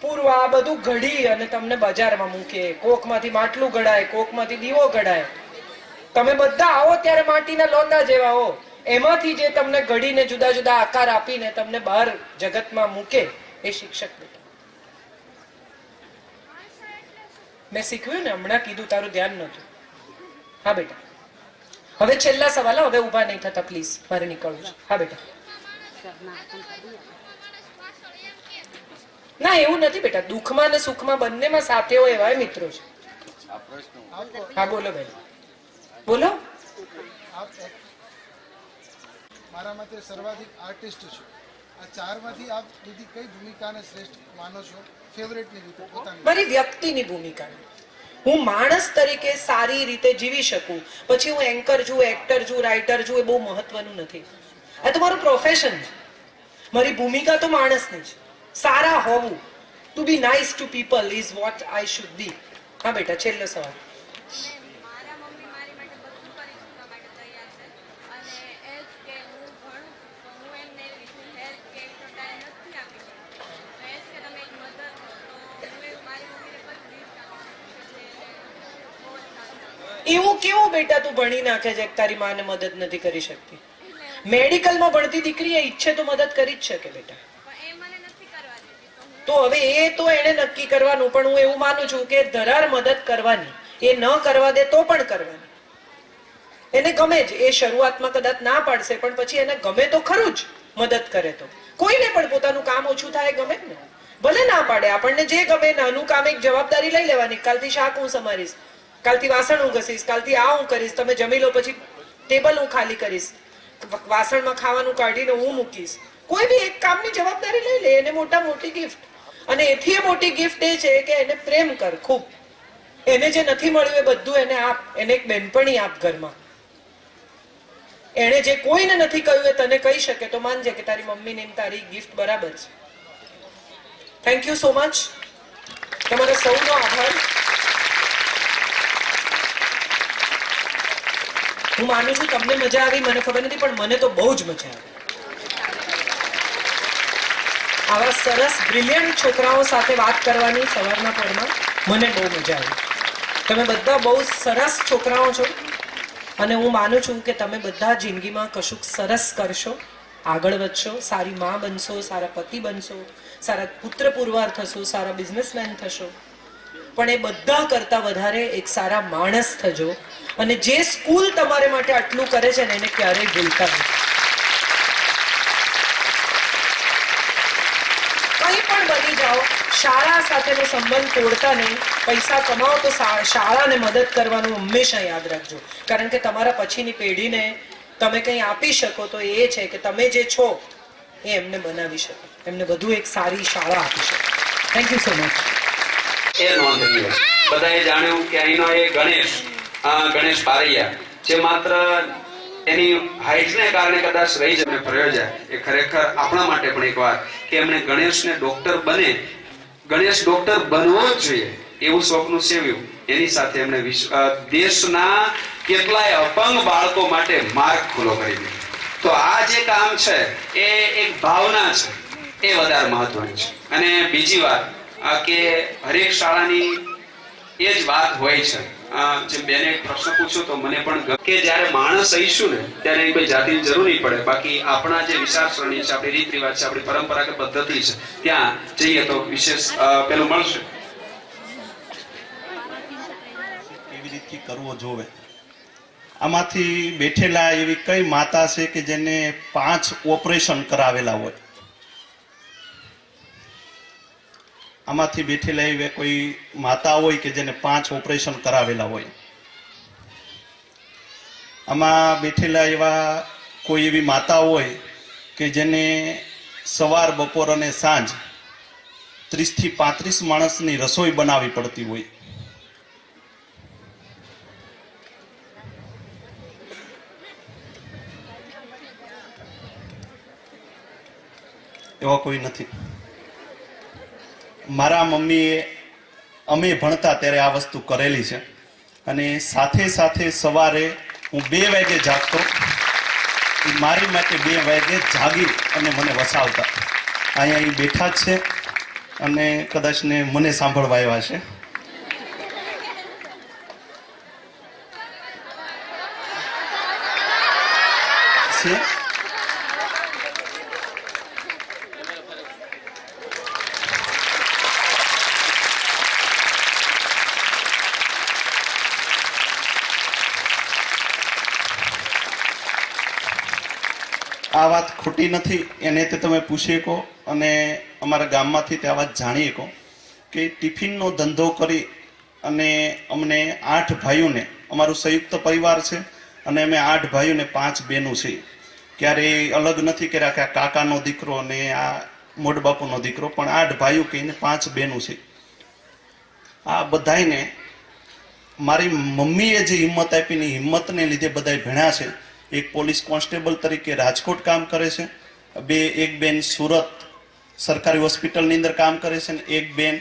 પૂરવા બધું ઘડી અને તમને બજારમાં મૂકે. કોકમાંથી માટલું ઘડાય, કોકમાંથી દીવો ઘડાય. તમે બધા આવો ત્યારે માટીના લોંદા જેવા હો. એમાંથી જે તમને ઘડીને જુદા જુદા આકાર આપીને તમને બહાર જગતમાં મૂકે એ શિક્ષક. મેં શીખવ્યું ને, હમણાં કીધું, તારું ધ્યાન નતું. હા બેટા, હવે છેલ્લા સવાલ. હવે ઉભા નહીં થતા પ્લીઝ, મારે નીકળવું છે. હા બેટા. ના, એવું નથી બેટા. દુઃખમાં અને સુખમાં બંનેમાં સાથે હોય એવા મિત્રો છે. હા બોલો બેન, બોલો. મારા મતે સર્વાધિક આર્ટિસ્ટ છો. આ ચારમાંથી આપ બીજી કઈ ભૂમિકાને શ્રેષ્ઠ માનો છો? ફેવરેટની રીતે પોતાની. મારી વ્યક્તિની ભૂમિકા. હું માણસ તરીકે સારી રીતે જીવી શકું. પછી હું એન્કર છું, એક્ટર છું, રાઇટર છું, એ બહુ મહત્વનું નથી. આ તો મારું પ્રોફેશન છે. મારી ભૂમિકા તો માણસની છે. સારા હોવું, to be nice to people is what I should be. હા બેટા, છેલ્લો સવાલ. એવું કેવું બેટા તું ભણી નાખે છે તારી માને મદદ નથી કરી શકતી? મેડિકલમાં ભણતી દીકરી ઈચ્છે તો મદદ કરી જ શકે બેટા. તો હવે એ તો એને નક્કી કરવાનું. પણ હું એવું માનું છું કે ધરાર મદદ કરવાની, એ ન કરવા દે તો પણ કરવાની. એને ગમે જ. એ શરૂઆતમાં કદાચ ના પાડશે, પણ પછી એને ગમે તો ખરું જ. મદદ કરે તો કોઈને પણ પોતાનું કામ ઓછું થાય ગમે જ ને. ભલે ના પાડે, આપણને જે ગમે નાનું કામ એક જવાબદારી લઈ લેવાની. કાલથી શાક હું સમારીશ, કાલથી વાસણ હું ઘસીશ, કાલથી આ હું કરીશ. તમે જમી લો પછી ટેબલ હું ખાલી કરીશ, વાસણમાં ખાવાનું કાઢીને હું મૂકીશ. કોઈ બી એક કામની જવાબદારી લઈ લે, એને મોટા મોટી ગિફ્ટ. અને એથી મોટી ગિફ્ટ એ છે કે એને પ્રેમ કર ખૂબ. એને જે નથી મળ્યું એ બધું એને આપ. એને એક બેનપણી આપ ઘરમાં. એને જે કોઈને નથી કહ્યું એ તને કહી શકે તો માનજે કે તારી મમ્મીને તારી ગિફ્ટ બરાબર છે. Thank you so much. તમારા સૌનો આભાર. હું માનું છું તમને મજા આવી, મને ખબર નથી, પણ મને તો બહુ જ મજા આવી. આવા સરસ બ્રિલિયન્ટ છોકરાઓ સાથે વાત કરવાની સવારના પરમાં મને બહુ મજા આવી. તમે બધા બહુ સરસ છોકરાઓ છો અને હું માનું છું કે તમે બધા જિંદગીમાં કશુંક સરસ કરશો, આગળ વધશો, સારી માં બનશો, સારા પતિ બનશો, સારા પુત્ર પુરવાર થશો, સારા બિઝનેસમેન થશો. પણ એ બધા કરતા વધારે એક સારા માણસ થજો. અને જે સ્કૂલ તમારે માટે આટલું કરે છે ને એને ક્યારેય ભૂલતા નહીં. કંઈ પણ બની જાઓ, શાળા સાથેનો સંબંધ તોડતા નહીં. પૈસા કમાઓ તો શાળાને મદદ કરવાનું હંમેશા યાદ રાખજો. કારણ કે તમારા પછીની પેઢીને તમે કંઈ આપી શકો તો એ છે કે તમે જે છો એ એમને બનાવી શકો, એમને વધુ એક સારી શાળા આપી શકો. Thank you so much. એ નોંધનીય. બધાએ જાણ્યું કે અહીંનો એ ગણેશ બારૈયા જે માત્ર એની હાઈટને કારણે કદાચ રહી જમે પ્રયોજ્યા, એ ખરેખર આપણા માટે પણ એક વાત કે એમણે ગણેશને ડોક્ટર બને, ગણેશ ડોક્ટર બનવો જ જોઈએ એવું સ્વપ્ન સેવ્યું. એની સાથે એમણે દેશના કેટલાય અપંગ બાળકો માટે માર્ગ ખુલ્લો કરી દીધો. તો આ જે કામ છે એ એક ભાવના છે, એ વધારે મહત્વની છે. અને બીજી વાત કે હરેક શાળાની એ જ વાત હોય છે. જેમ બેને એક પ્રશ્ન પૂછ્યો તો મને પણ કે જ્યારે માણસ આવીશું ને ત્યારે એની કોઈ જાતિની જરૂર નહીં પડે. બાકી આપણા જે વિચારસરણી છે, આપણી રીત રિવાજ છે, આપણી પરંપરાગત પદ્ધતિ છે, ત્યાં જઈએ તો વિશેષ પેલું મળશે. કેવી રીતે કરવો જોવે. આમાંથી બેઠેલા એવી કઈ માતા છે કે જેને 5 ઓપરેશન કરાવેલા હોય? આમાંથી બેઠેલા એવી કોઈ માતા હોય કે જેને 5 ઓપરેશન કરાવેલા હોય? આમાં બેઠેલા એવા કોઈ એવી માતા હોય કે જેને સવાર, બપોર અને સાંજ 30 થી 35 માણસની રસોઈ બનાવવી પડતી હોય? એવા કોઈ નથી. મારા મમ્મીએ અમે ભણતા ત્યારે આ વસ્તુ કરેલી છે. અને સાથે સાથે સવારે હું 2 વાગે જાગતો, મારી માટે 2 વાગે જાગી અને મને વસાવતા. અહીંયા અહીં બેઠા જ છે. અને કદાચ ને મને સાંભળવા આવ્યા છે. આ વાત ખોટી નથી, એને તે તમે પૂછી શકો અને અમારા ગામમાંથી તે આ વાત જાણી શકો કે ટિફિનનો ધંધો કરી અને અમને 8 ભાઈઓને, અમારું સંયુક્ત પરિવાર છે અને અમે 8 ભાઈઓને 5 બહેનો છે. ક્યારેય અલગ નથી કર્યા કે આ કાકાનો દીકરો અને આ મોટબાપુનો દીકરો, પણ 8 ભાઈઓ કહીને 5 બહેનો છે. આ બધાને મારી મમ્મીએ જે હિંમત આપીની હિંમતને લીધે બધા ભણ્યા છે. એક પોલીસ કોન્સ્ટેબલ તરીકે રાજકોટ કામ કરે છે, એક બેન સુરત સરકારી હોસ્પિટલની અંદર કામ કરે છે અને એક બેન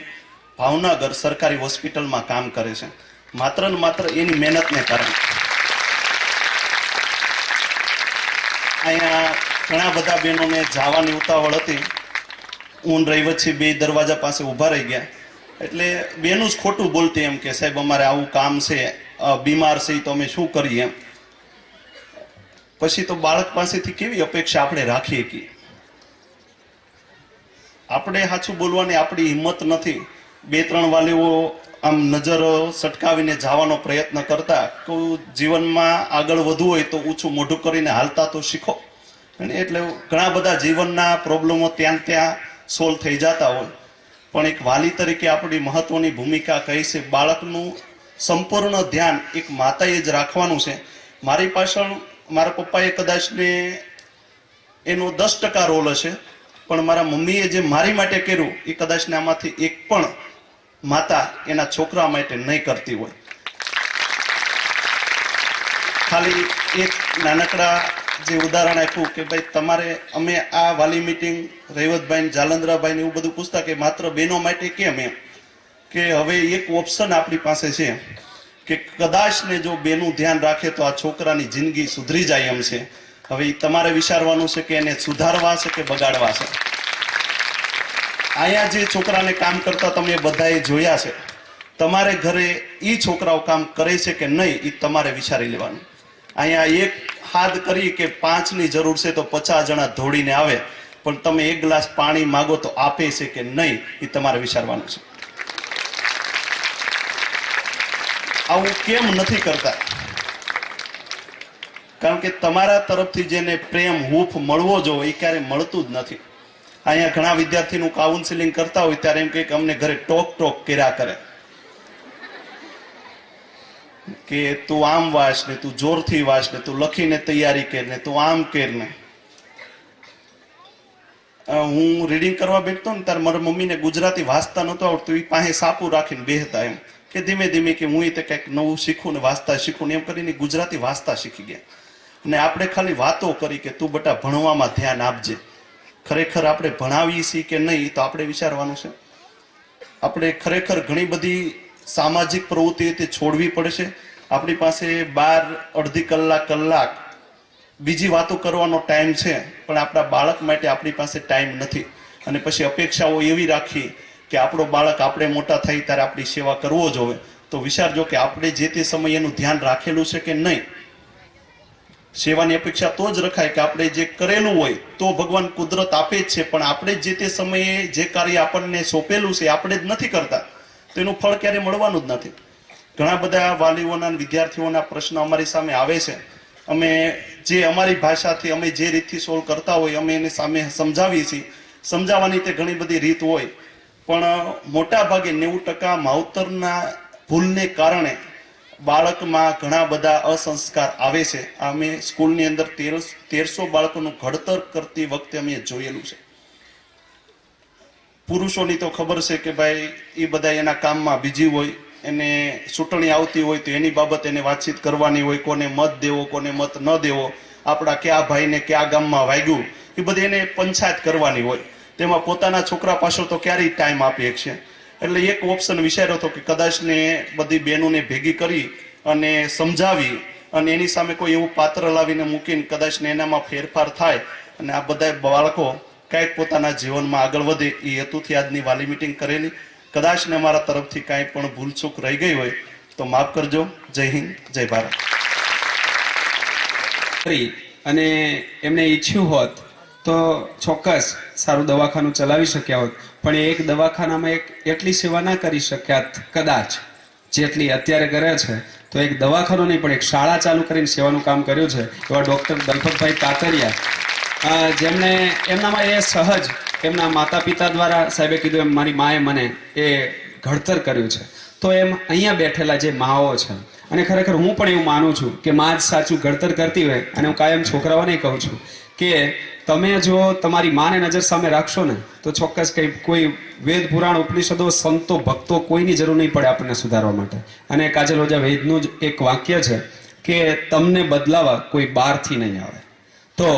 ભાવનગર સરકારી હોસ્પિટલમાં કામ કરે છે. માત્ર ને માત્ર એની મહેનતને કારણે. અહીંયા ઘણા બધા બહેનોને જવાની ઉતાવળ હતી, ઊન રહી વચ્ચે 2 દરવાજા પાસે ઊભા રહી ગયા, એટલે બેનું જ ખોટું બોલતી એમ કે સાહેબ અમારે આવું કામ છે, બીમાર છે તો અમે શું કરીએ એમ. પછી તો બાળક પાસેથી કેવી અપેક્ષા આપણે રાખીએ કે આપણે સાચું બોલવાની આપણી હિંમત નથી. 2-3 વાલીઓ આમ નજર સટકાવીને જવાનો પ્રયત્ન કરતા કે જીવનમાં આગળ વધવું હોય તો ઊંચું મોઢું કરીને હાલતા તો શીખો. અને એટલે ઘણા બધા જીવનના પ્રોબ્લેમો ત્યાં સોલ્વ થઈ જતા હોય, પણ એક વાલી તરીકે આપણી મહત્વની ભૂમિકા કઈ છે, બાળકનું સંપૂર્ણ ધ્યાન એક માતાએ જ રાખવાનું છે. મારી પાછળ મારા પપ્પાએ કદાચ ને એનો 10% રોલ હશે, પણ મારા મમ્મીએ જે મારી માટે કર્યું એ કદાચ ને આમાંથી એક પણ માતા એના છોકરા માટે નહીં કરતી હોય. ખાલી એક નાનકડા જે ઉદાહરણ આપ્યું કે ભાઈ તમારે અમે આ વાલી મીટિંગ રૈવતભાઈ જાલંધરાભાઈ એવું બધું પૂછતા કે માત્ર બહેનો માટે કેમ એમ, કે હવે એક ઓપ્શન આપણી પાસે છે કે કદાચ ને જો બેનું ધ્યાન રાખે તો આ છોકરાની જિંદગી સુધરી જાય એમ છે. હવે તમારે વિચારવાનું છે કે એને સુધારવા છે કે બગાડવા છે. અહીંયા જે છોકરાને કામ કરતા તમે બધાએ જોયા છે, તમારે ઘરે એ છોકરાઓ કામ કરે છે કે નહીં એ તમારે વિચારી લેવાનું. અહીંયા એક હાથ કરી કે 5ની જરૂર છે તો 50 જણા દોડીને આવે, પણ તમે 1 ગ્લાસ પાણી માગો તો આપે છે કે નહીં એ તમારે વિચારવાનું છે. આવું કેમ નથી કરતા? કારણ કે તમારા તરફથી જેને પ્રેમ હૂફ મળવો જોઈએ એ ક્યારે મળતું જ નથી. અહીંયા ઘણા વિદ્યાર્થીનું કાઉન્સિલિંગ કરતા હોય ત્યારે એમ કે અમને ઘરે ટોક કર્યા કરે કે તું આમ વાંચ ને, તું જોરથી વાંચ ને, તું લખીને તૈયારી કર ને, તું આમ કર ને. હું રીડિંગ કરવા બેઠતો ને ત્યારે મારા મમ્મીને ગુજરાતી વાંચતા નહોતું આવડતું, એ પાસે સાપુ રાખીને બેહતા એમ કે ધીમે ધીમે કે હું તે કંઈક નવું શીખું ને વાંચતા શીખું ને, એમ કરીને ગુજરાતી વાંચતા શીખી ગયા. અને આપણે ખાલી વાતો કરી કે તું બેટા ભણવામાં ધ્યાન આપજે. ખરેખર આપણે ભણાવીએ છીએ કે નહીં તો આપણે વિચારવાનું છે. આપણે ખરેખર ઘણી બધી સામાજિક પ્રવૃત્તિ તે છોડવી પડશે. આપણી પાસે 12 અડધી કલાક બીજી વાતો કરવાનો ટાઈમ છે, પણ આપણા બાળક માટે આપણી પાસે ટાઈમ નથી. અને પછી અપેક્ષાઓ એવી રાખી કે આપણો બાળક આપણે મોટા થઈ ત્યારે આપણી સેવા કરવો જોઈએ. તો વિચારજો કે આપણે જે તે સમયે એનું ધ્યાન રાખેલું છે કે નહીં. સેવાની અપેક્ષા તો જ રખાય કે આપણે જે કરેલું હોય તો ભગવાન કુદરત આપે જ છે, પણ આપણે જે તે સમયે જે કાર્ય આપણને સોંપેલું છે આપણે જ નથી કરતા તો એનું ફળ ક્યારે મળવાનું જ નથી. ઘણા બધા વાલીઓના વિદ્યાર્થીઓના પ્રશ્ન અમારી સામે આવે છે. અમે જે અમારી ભાષાથી અમે જે રીતથી સોલ્વ કરતા હોય અમે એની સામે સમજાવીએ છીએ. સમજાવવાની તે ઘણી બધી રીત હોય, પણ મોટા ભાગે 90% માવતરના ભૂલને કારણે બાળકમાં ઘણા બધા અસંસ્કાર આવે છે. અમે સ્કૂલની અંદર 1300 બાળકોનું ઘડતર કરતી વખતે અમે જોયેલું છે. પુરુષોની તો ખબર છે કે ભાઈ એ બધા એના કામમાં બીજી હોય, એને ચૂંટણી આવતી હોય તો એની બાબત એને વાતચીત કરવાની હોય, કોને મત દેવો કોને મત ન દેવો, આપણા કયા ભાઈને કયા ગામમાં વાગ્યું એ બધી એને પંચાયત કરવાની હોય. તેમાં પોતાના છોકરા પાછળ તો ક્યારેય ટાઈમ આપી શકશે. એટલે એક ઓપ્શન વિચાર્યો હતો કે કદાચ ને બધી બહેનોને ભેગી કરી અને સમજાવી અને એની સામે કોઈ એવું પાત્ર લાવીને મૂકીને કદાચ ને એનામાં ફેરફાર થાય અને આ બધા બાળકો કાંઈક પોતાના જીવનમાં આગળ વધે એ હેતુથી આજની વાલી મિટિંગ કરેલી. કદાચ ને અમારા તરફથી કાંઈ પણ ભૂલચૂક રહી ગઈ હોય તો માફ કરજો. જય હિન્દ, જય ભારત. અને એમને ઈચ્છ્યું હોત તો ચોક્કસ સારું દવાખાનું ચલાવી શક્યા હોત, પણ એક દવાખાનામાં એટલી સેવા ના કરી શક્યા કદાચ જેટલી અત્યારે કરે છે. તો એક દવાખાનું નહીં પણ એક શાળા ચાલુ કરીને સેવાનું કામ કર્યું છે એવા ડૉક્ટર દલપતભાઈ કાતરિયા, જેમણે એમનામાં એ સહજ એમના માતા પિતા દ્વારા સાહેબે કીધું એમ મારી માએ મને એ ઘડતર કર્યું છે. તો એમ અહીંયા બેઠેલા જે માઓ છે, અને ખરેખર હું પણ એવું માનું છું કે માં જ સાચું ઘડતર કરતી હોય. અને હું કાયમ છોકરાઓને કહું છું કે તમે જો તમારી માને નજર સામે રાખશો ને તો ચોક્કસ કોઈ વેદ પુરાણ ઉપનિષદો સંતો ભક્તો કોઈની જરૂર નહીં પડે આપણને સુધારવા માટે. અને કાજલ ઓઝા વૈદનું જ એક વાક્ય છે કે તમને બદલાવા કોઈ બહારથી નહીં આવે. તો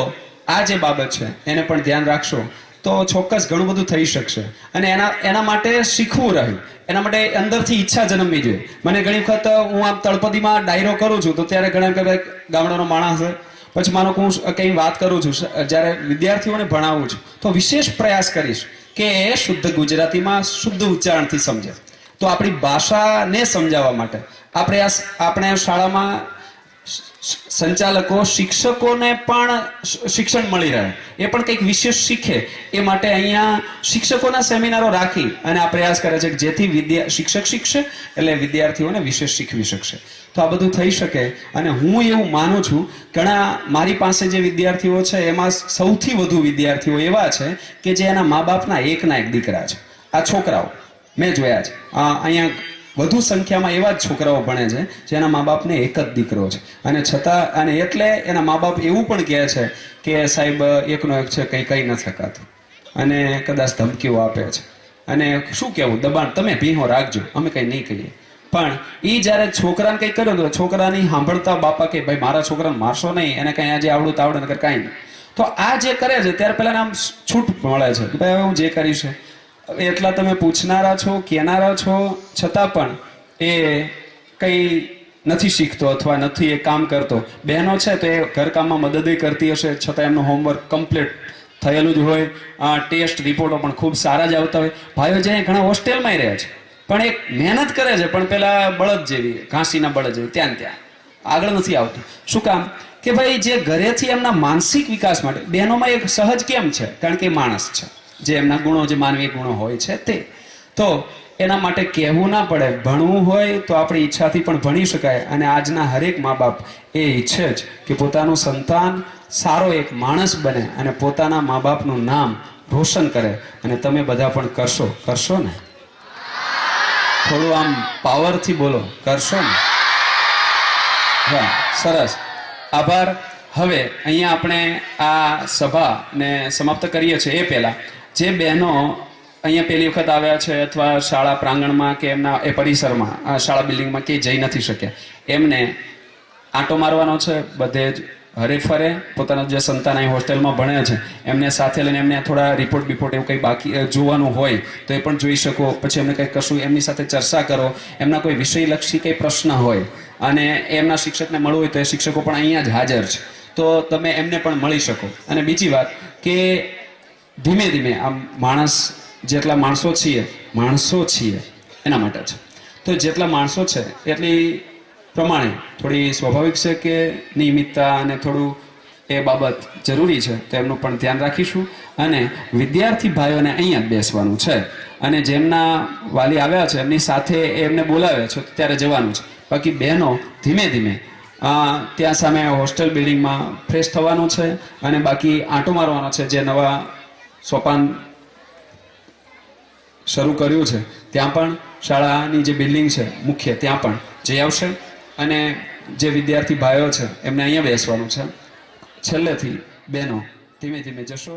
આ જે બાબત છે એને પણ ધ્યાન રાખશો તો ચોક્કસ ઘણું બધું થઈ શકશે. અને એના માટે શીખવું રહ્યું, એના માટે અંદરથી ઈચ્છા જન્મવી જોઈએ. મને ઘણી વખત હું આમ તળપદીમાં ડાયરો કરું છું તો ત્યારે ઘણા વખત ગામડાનો માણસ છે, પછી માનો કે હું કંઈ વાત કરું છું, જ્યારે વિદ્યાર્થીઓને ભણાવું છું તો વિશેષ પ્રયાસ કરીશ કે એ શુદ્ધ ગુજરાતીમાં શુદ્ધ ઉચ્ચારણથી સમજે. તો આપણી ભાષાને સમજાવવા માટે આપણે શાળામાં સંચાલકો શિક્ષકોને પણ શિક્ષણ મળી રહે, એ પણ કંઈક વિશેષ શીખે એ માટે અહીંયા શિક્ષકોના સેમિનારો રાખી અને આ પ્રયાસ કરે છે કે જેથી શિક્ષક શીખશે એટલે વિદ્યાર્થીઓને વિશેષ શીખવી શકશે. તો આ બધું થઈ શકે. અને હું એવું માનું છું ઘણા મારી પાસે જે વિદ્યાર્થીઓ છે એમાં સૌથી વધુ વિદ્યાર્થીઓ એવા છે કે જે એના મા બાપના એકના એક દીકરા છે. આ છોકરાઓ મેં જોયા છે અહીંયા વધુ સંખ્યામાં એવા જ છોકરાઓ ભણે છે જેના મા બાપને એક જ દીકરો છે. અને છતાં અને એટલે એના મા બાપ એવું પણ કહે છે કે સાહેબ એકનો એક છે કંઈ કહી ન શકાતું, અને કદાચ ધમકીઓ આપે છે. અને શું કહેવું, દબાણ, તમે ભીહો રાખજો, અમે કંઈ નહીં કહીએ. પણ એ જ્યારે છોકરાને કંઈ કર્યો તો છોકરાની સાંભળતા બાપા કે ભાઈ મારા છોકરાને મારશો નહીં, એને કંઈ આજે આવડું તો આવડે નકર કાંઈ નહીં. તો આ જે કરે છે ત્યારે પહેલાં આમ છૂટ મળે છે કે ભાઈ હવે હું જે કરીશ એટલા તમે પૂછનારા છો, કહેનારા છો, છતાં પણ એ કંઈ નથી શીખતો અથવા નથી એ કામ કરતો. બહેનો છે તો એ ઘરકામમાં મદદ કરતી હશે છતાં એમનું હોમવર્ક કમ્પ્લીટ થયેલું જ હોય, ટેસ્ટ રિપોર્ટો પણ ખૂબ સારા જ આવતા હોય. ભાઈઓ જે ઘણા હોસ્ટેલમાં રહે છે પણ એક મહેનત કરે છે પણ પેલા બળદ જેવી, ઘાસીના બળદ જેવી ત્યાં આગળ નથી આવતું. શું કામ કે ભાઈ જે ઘરેથી એમના માનસિક વિકાસ માટે બહેનોમાં એક સહજ કેમ છે, કારણ કે એ માણસ છે, જે એમના ગુણો, જે માનવીય ગુણો હોય છે તે. તો એના માટે કહેવું ના પડે, ભણવું હોય તો આપણી ઈચ્છાથી પણ ભણી શકાય. અને આજના હરેક મા બાપ એ ઈચ્છે જ કે પોતાનું સંતાન સારો એક માણસ બને અને પોતાના મા બાપનું નામ રોશન કરે. અને તમે બધા પણ કરશો ને? થોડું આમ પાવરથી બોલો, કરશો ને? હા, સરસ, આભાર. હવે અહીંયા આપણે આ સભાને સમાપ્ત કરીએ છીએ એ પહેલા જે બહેનો અહીંયા પહેલી વખત આવ્યા છે અથવા શાળા પ્રાંગણમાં કે એમના એ પરિસરમાં શાળા બિલ્ડિંગમાં ક્યાંય જઈ નથી શક્યા, એમને આંટો મારવાનો છે. બધે જ હરે ફરે પોતાના જે સંતાન અહીં હોસ્ટેલમાં ભણે છે એમને સાથે લઈને એમને થોડા રિપોર્ટ એવું કંઈ બાકી જોવાનું હોય તો એ પણ જોઈ શકો. પછી એમને કંઈક કશું એમની સાથે ચર્ચા કરો, એમના કોઈ વિષયલક્ષી કંઈ પ્રશ્ન હોય અને એમના શિક્ષકને મળવું હોય તો એ શિક્ષકો પણ અહીંયા જ હાજર છે, તો તમે એમને પણ મળી શકો. અને બીજી વાત કે ધીમે ધીમે આમ જેટલા માણસો છીએ એના માટે છે. તો જેટલા માણસો છે એટલી પ્રમાણે થોડી સ્વાભાવિક છે કે નિયમિતતા અને થોડું એ બાબત જરૂરી છે, તો એમનું પણ ધ્યાન રાખીશું. અને વિદ્યાર્થી ભાઈઓને અહીંયા જ બેસવાનું છે અને જેમના વાલી આવ્યા છે એમની સાથે એમને બોલાવ્યા છે ત્યારે જવાનું છે. બાકી બહેનો ધીમે ધીમે ત્યાં સામે હોસ્ટેલ બિલ્ડિંગમાં ફ્રેશ થવાનું છે અને બાકી આંટો મારવાનો છે. જે નવા સોપાન શરૂ કર્યું છે ત્યાં પણ શાળાની જે બિલ્ડિંગ છે મુખ્ય ત્યાં પણ જઈ આવશે. અને જે વિદ્યાર્થી ભાઈઓ છે એમને અહીંયા બેસવાનું છે. છેલ્લેથી બહેનો ધીમે ધીમે જશો.